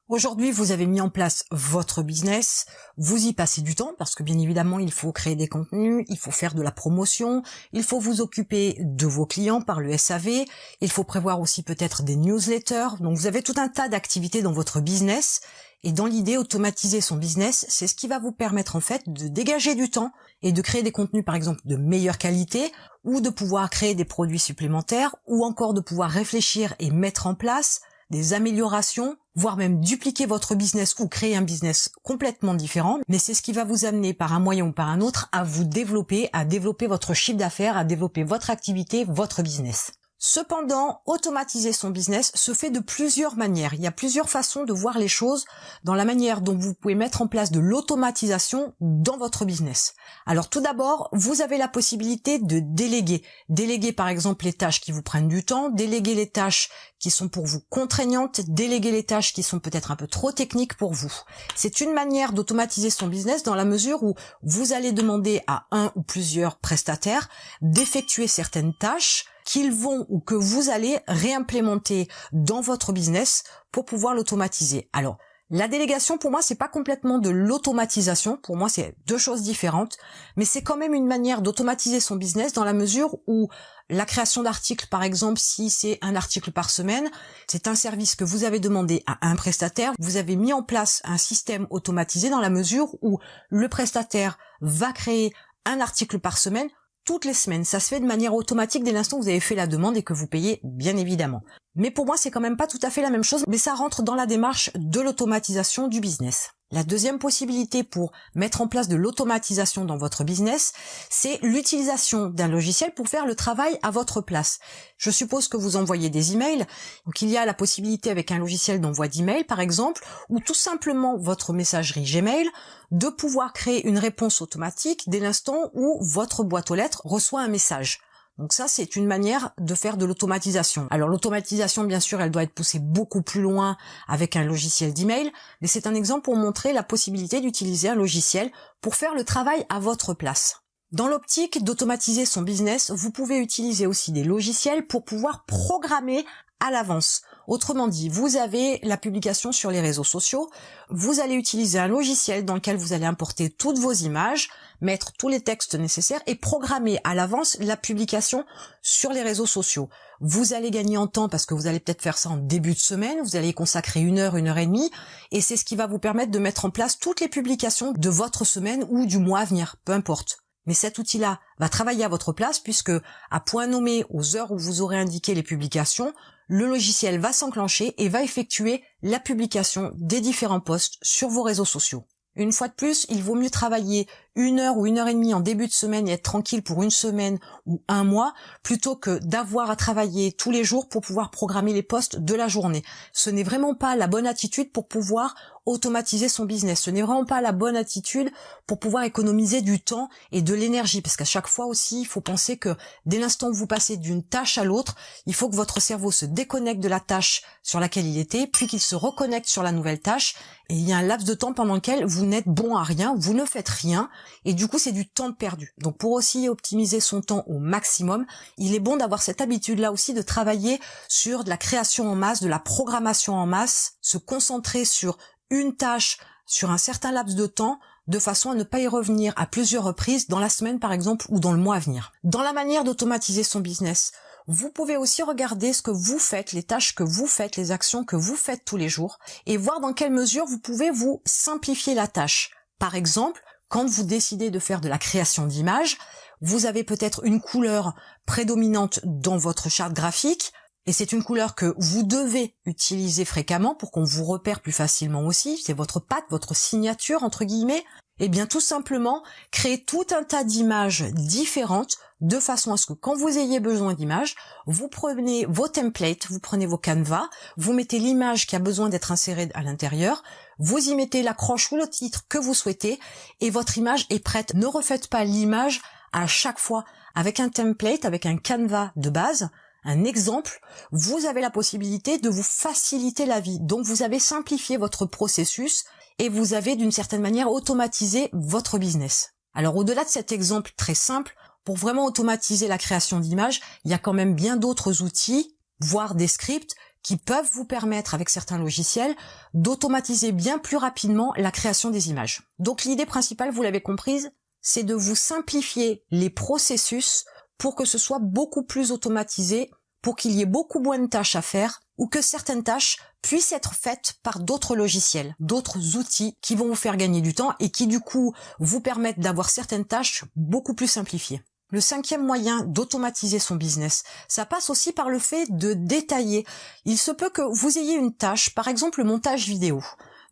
Aujourd'hui, vous avez mis en place votre business, vous y passez du temps parce que bien évidemment, il faut créer des contenus, il faut faire de la promotion, il faut vous occuper de vos clients par le SAV, il faut prévoir aussi peut-être des newsletters. Donc vous avez tout un tas d'activités dans votre business et dans l'idée, automatiser son business, c'est ce qui va vous permettre en fait de dégager du temps et de créer des contenus par exemple de meilleure qualité ou de pouvoir créer des produits supplémentaires ou encore de pouvoir réfléchir et mettre en place des améliorations, voire même dupliquer votre business ou créer un business complètement différent. Mais c'est ce qui va vous amener par un moyen ou par un autre à vous développer, à développer votre chiffre d'affaires, à développer votre activité, votre business. Cependant, automatiser son business se fait de plusieurs manières. Il y a plusieurs façons de voir les choses dans la manière dont vous pouvez mettre en place de l'automatisation dans votre business. Alors tout d'abord, vous avez la possibilité de déléguer. Déléguer par exemple les tâches qui vous prennent du temps, déléguer les tâches qui sont pour vous contraignantes, déléguer les tâches qui sont peut-être un peu trop techniques pour vous. C'est une manière d'automatiser son business dans la mesure où vous allez demander à un ou plusieurs prestataires d'effectuer certaines tâches qu'ils vont ou que vous allez réimplémenter dans votre business pour pouvoir l'automatiser. Alors, la délégation, pour moi, c'est pas complètement de l'automatisation. Pour moi, c'est deux choses différentes. Mais c'est quand même une manière d'automatiser son business dans la mesure où la création d'articles, par exemple, si c'est un article par semaine, c'est un service que vous avez demandé à un prestataire. Vous avez mis en place un système automatisé dans la mesure où le prestataire va créer un article par semaine toutes les semaines. Ça se fait de manière automatique dès l'instant où vous avez fait la demande et que vous payez, bien évidemment. Mais pour moi, c'est quand même pas tout à fait la même chose, mais ça rentre dans la démarche de l'automatisation du business. La deuxième possibilité pour mettre en place de l'automatisation dans votre business, c'est l'utilisation d'un logiciel pour faire le travail à votre place. Je suppose que vous envoyez des emails, donc il y a la possibilité avec un logiciel d'envoi d'email par exemple, ou tout simplement votre messagerie Gmail, de pouvoir créer une réponse automatique dès l'instant où votre boîte aux lettres reçoit un message. Donc ça, c'est une manière de faire de l'automatisation. Alors l'automatisation, bien sûr, elle doit être poussée beaucoup plus loin avec un logiciel d'email, mais c'est un exemple pour montrer la possibilité d'utiliser un logiciel pour faire le travail à votre place. Dans l'optique d'automatiser son business, vous pouvez utiliser aussi des logiciels pour pouvoir programmer à l'avance. Autrement dit, vous avez la publication sur les réseaux sociaux, vous allez utiliser un logiciel dans lequel vous allez importer toutes vos images, mettre tous les textes nécessaires et programmer à l'avance la publication sur les réseaux sociaux. Vous allez gagner en temps parce que vous allez peut-être faire ça en début de semaine, vous allez y consacrer 1 heure et demie, et c'est ce qui va vous permettre de mettre en place toutes les publications de votre semaine ou du mois à venir, peu importe. Mais cet outil-là va travailler à votre place puisque, à point nommé aux heures où vous aurez indiqué les publications, le logiciel va s'enclencher et va effectuer la publication des différents posts sur vos réseaux sociaux. Une fois de plus, il vaut mieux travailler 1 heure ou 1 heure et demie en début de semaine et être tranquille pour une semaine ou un mois, plutôt que d'avoir à travailler tous les jours pour pouvoir programmer les posts de la journée. Ce n'est vraiment pas la bonne attitude pour pouvoir automatiser son business. Ce n'est vraiment pas la bonne attitude pour pouvoir économiser du temps et de l'énergie. Parce qu'à chaque fois aussi, il faut penser que dès l'instant où vous passez d'une tâche à l'autre, il faut que votre cerveau se déconnecte de la tâche sur laquelle il était, puis qu'il se reconnecte sur la nouvelle tâche. Et il y a un laps de temps pendant lequel vous n'êtes bon à rien, vous ne faites rien. Et du coup, c'est du temps perdu. Donc pour aussi optimiser son temps au maximum, il est bon d'avoir cette habitude-là aussi de travailler sur de la création en masse, de la programmation en masse, se concentrer sur une tâche sur un certain laps de temps, de façon à ne pas y revenir à plusieurs reprises dans la semaine par exemple ou dans le mois à venir. Dans la manière d'automatiser son business, vous pouvez aussi regarder ce que vous faites, les tâches que vous faites, les actions que vous faites tous les jours et voir dans quelle mesure vous pouvez vous simplifier la tâche. Par exemple, quand vous décidez de faire de la création d'images, vous avez peut-être une couleur prédominante dans votre charte graphique, et c'est une couleur que vous devez utiliser fréquemment pour qu'on vous repère plus facilement aussi, c'est votre patte, votre signature entre guillemets. Eh bien tout simplement, créer tout un tas d'images différentes de façon à ce que quand vous ayez besoin d'images, vous prenez vos templates, vous prenez vos canevas, vous mettez l'image qui a besoin d'être insérée à l'intérieur, vous y mettez l'accroche ou le titre que vous souhaitez et votre image est prête. Ne refaites pas l'image à chaque fois avec un template, avec un canevas de base. Un exemple, vous avez la possibilité de vous faciliter la vie. Donc vous avez simplifié votre processus et vous avez d'une certaine manière automatisé votre business. Alors au-delà de cet exemple très simple, pour vraiment automatiser la création d'images, il y a quand même bien d'autres outils, voire des scripts, qui peuvent vous permettre, avec certains logiciels, d'automatiser bien plus rapidement la création des images. Donc l'idée principale, vous l'avez comprise, c'est de vous simplifier les processus pour que ce soit beaucoup plus automatisé, pour qu'il y ait beaucoup moins de tâches à faire, ou que certaines tâches puissent être faites par d'autres logiciels, d'autres outils qui vont vous faire gagner du temps et qui du coup vous permettent d'avoir certaines tâches beaucoup plus simplifiées. Le 5e moyen d'automatiser son business, ça passe aussi par le fait de détailler. Il se peut que vous ayez une tâche, par exemple le montage vidéo.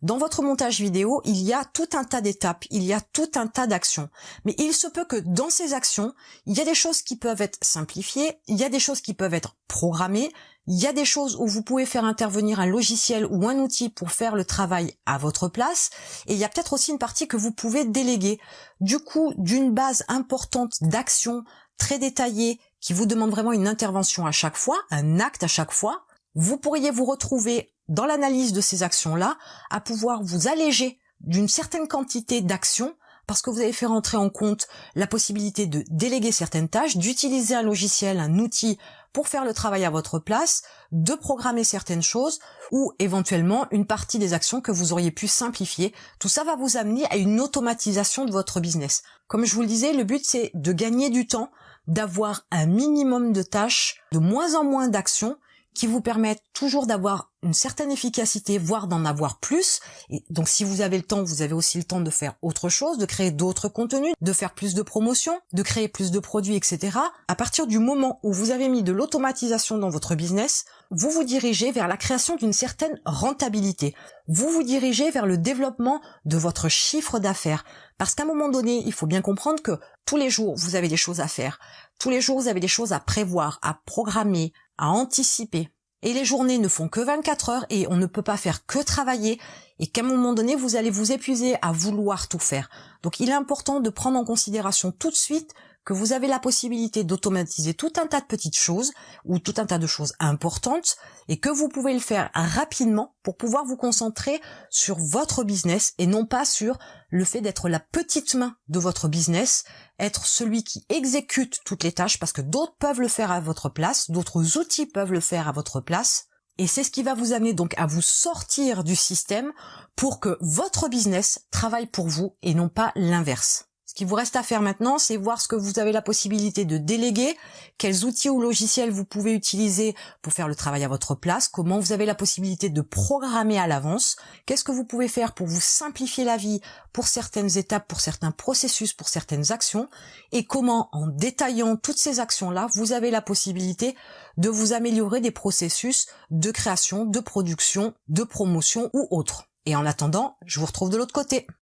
Dans votre montage vidéo, il y a tout un tas d'étapes, il y a tout un tas d'actions. Mais il se peut que dans ces actions, il y a des choses qui peuvent être simplifiées, il y a des choses qui peuvent être programmées, il y a des choses où vous pouvez faire intervenir un logiciel ou un outil pour faire le travail à votre place, et il y a peut-être aussi une partie que vous pouvez déléguer. Du coup, d'une base importante d'actions très détaillées qui vous demandent vraiment une intervention à chaque fois, un acte à chaque fois, vous pourriez vous retrouver dans l'analyse de ces actions-là à pouvoir vous alléger d'une certaine quantité d'actions parce que vous avez fait rentrer en compte la possibilité de déléguer certaines tâches, d'utiliser un logiciel, un outil pour faire le travail à votre place, de programmer certaines choses ou éventuellement une partie des actions que vous auriez pu simplifier. Tout ça va vous amener à une automatisation de votre business. Comme je vous le disais, le but c'est de gagner du temps, d'avoir un minimum de tâches, de moins en moins d'actions qui vous permettent toujours d'avoir une certaine efficacité, voire d'en avoir plus. Et donc si vous avez le temps, vous avez aussi le temps de faire autre chose, de créer d'autres contenus, de faire plus de promotions, de créer plus de produits, etc. À partir du moment où vous avez mis de l'automatisation dans votre business, vous vous dirigez vers la création d'une certaine rentabilité. Vous vous dirigez vers le développement de votre chiffre d'affaires. Parce qu'à un moment donné, il faut bien comprendre que tous les jours, vous avez des choses à faire. Tous les jours, vous avez des choses à prévoir, à programmer, à anticiper. Et les journées ne font que 24 heures et on ne peut pas faire que travailler et qu'à un moment donné, vous allez vous épuiser à vouloir tout faire. Donc il est important de prendre en considération tout de suite que vous avez la possibilité d'automatiser tout un tas de petites choses ou tout un tas de choses importantes et que vous pouvez le faire rapidement pour pouvoir vous concentrer sur votre business et non pas sur le fait d'être la petite main de votre business, être celui qui exécute toutes les tâches parce que d'autres peuvent le faire à votre place, d'autres outils peuvent le faire à votre place. Et c'est ce qui va vous amener donc à vous sortir du système pour que votre business travaille pour vous et non pas l'inverse. Ce qui vous reste à faire maintenant, c'est voir ce que vous avez la possibilité de déléguer, quels outils ou logiciels vous pouvez utiliser pour faire le travail à votre place, comment vous avez la possibilité de programmer à l'avance, qu'est-ce que vous pouvez faire pour vous simplifier la vie pour certaines étapes, pour certains processus, pour certaines actions, et comment, en détaillant toutes ces actions-là, vous avez la possibilité de vous améliorer des processus de création, de production, de promotion ou autres. Et en attendant, je vous retrouve de l'autre côté.